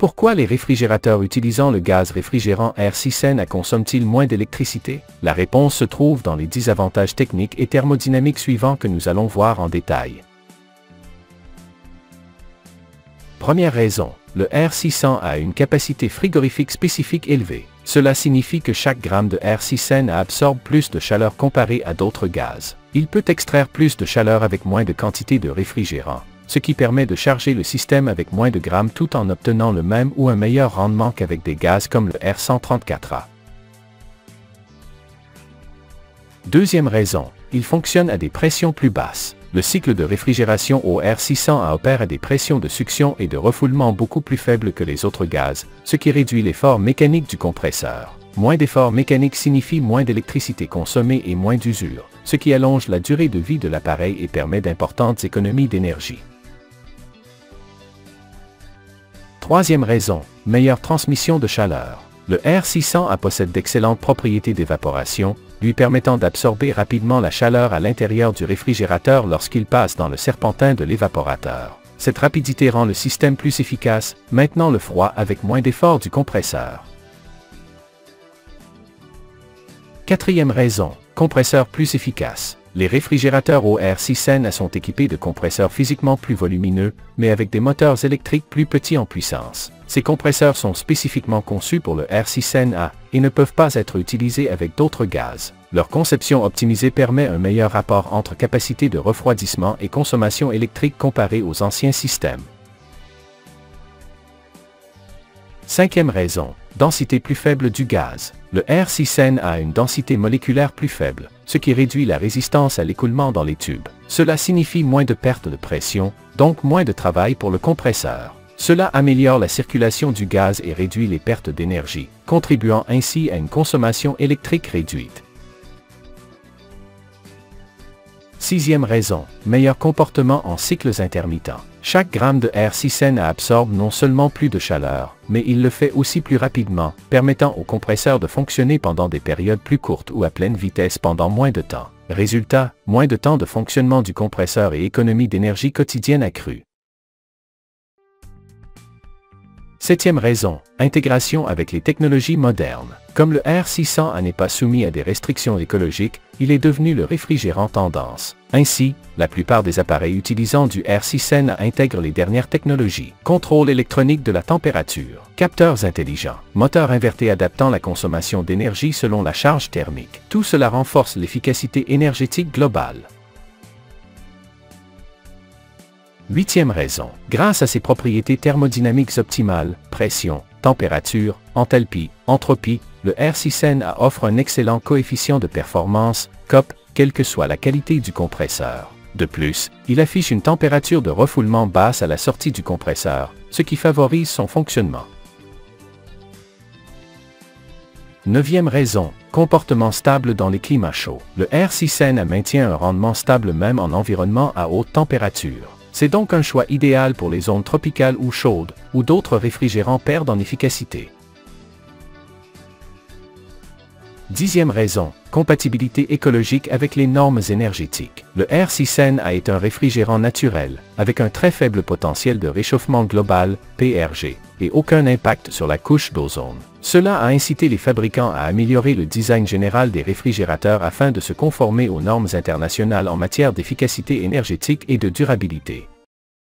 Pourquoi les réfrigérateurs utilisant le gaz réfrigérant R6N consomment-ils moins d'électricité? La réponse se trouve dans les désavantages techniques et thermodynamiques suivants que nous allons voir en détail. Première raison, le R600 a une capacité frigorifique spécifique élevée. Cela signifie que chaque gramme de R6N absorbe plus de chaleur comparé à d'autres gaz. Il peut extraire plus de chaleur avec moins de quantité de réfrigérant, ce qui permet de charger le système avec moins de grammes tout en obtenant le même ou un meilleur rendement qu'avec des gaz comme le R134A. Deuxième raison, il fonctionne à des pressions plus basses. Le cycle de réfrigération au R600 opère à des pressions de succion et de refoulement beaucoup plus faibles que les autres gaz, ce qui réduit l'effort mécanique du compresseur. Moins d'effort mécanique signifie moins d'électricité consommée et moins d'usure, ce qui allonge la durée de vie de l'appareil et permet d'importantes économies d'énergie. Troisième raison, meilleure transmission de chaleur. Le R600 possède d'excellentes propriétés d'évaporation, lui permettant d'absorber rapidement la chaleur à l'intérieur du réfrigérateur lorsqu'il passe dans le serpentin de l'évaporateur. Cette rapidité rend le système plus efficace, maintenant le froid avec moins d'effort du compresseur. Quatrième raison, compresseur plus efficace. Les réfrigérateurs au R6N sont équipés de compresseurs physiquement plus volumineux, mais avec des moteurs électriques plus petits en puissance. Ces compresseurs sont spécifiquement conçus pour le R6N et ne peuvent pas être utilisés avec d'autres gaz. Leur conception optimisée permet un meilleur rapport entre capacité de refroidissement et consommation électrique comparée aux anciens systèmes. Cinquième raison, densité plus faible du gaz. Le R6N a une densité moléculaire plus faible, ce qui réduit la résistance à l'écoulement dans les tubes. Cela signifie moins de perte de pression, donc moins de travail pour le compresseur. Cela améliore la circulation du gaz et réduit les pertes d'énergie, contribuant ainsi à une consommation électrique réduite. Sixième raison, meilleur comportement en cycles intermittents. Chaque gramme de R6N absorbe non seulement plus de chaleur, mais il le fait aussi plus rapidement, permettant au compresseur de fonctionner pendant des périodes plus courtes ou à pleine vitesse pendant moins de temps. Résultat, moins de temps de fonctionnement du compresseur et économie d'énergie quotidienne accrue. Septième raison, intégration avec les technologies modernes. Comme le R600 n'est pas soumis à des restrictions écologiques, il est devenu le réfrigérant tendance. Ainsi, la plupart des appareils utilisant du R6N intègrent les dernières technologies. Contrôle électronique de la température, capteurs intelligents, moteur inverté adaptant la consommation d'énergie selon la charge thermique. Tout cela renforce l'efficacité énergétique globale. Huitième raison, grâce à ses propriétés thermodynamiques optimales, pression, température, enthalpie, entropie, le R6N offre un excellent coefficient de performance, COP, quelle que soit la qualité du compresseur. De plus, il affiche une température de refoulement basse à la sortie du compresseur, ce qui favorise son fonctionnement. Neuvième raison, comportement stable dans les climats chauds. Le R6N maintient un rendement stable même en environnement à haute température. C'est donc un choix idéal pour les zones tropicales ou chaudes, où d'autres réfrigérants perdent en efficacité. Dixième raison, compatibilité écologique avec les normes énergétiques. Le R6N est un réfrigérant naturel, avec un très faible potentiel de réchauffement global, PRG, et aucun impact sur la couche d'ozone. Cela a incité les fabricants à améliorer le design général des réfrigérateurs afin de se conformer aux normes internationales en matière d'efficacité énergétique et de durabilité.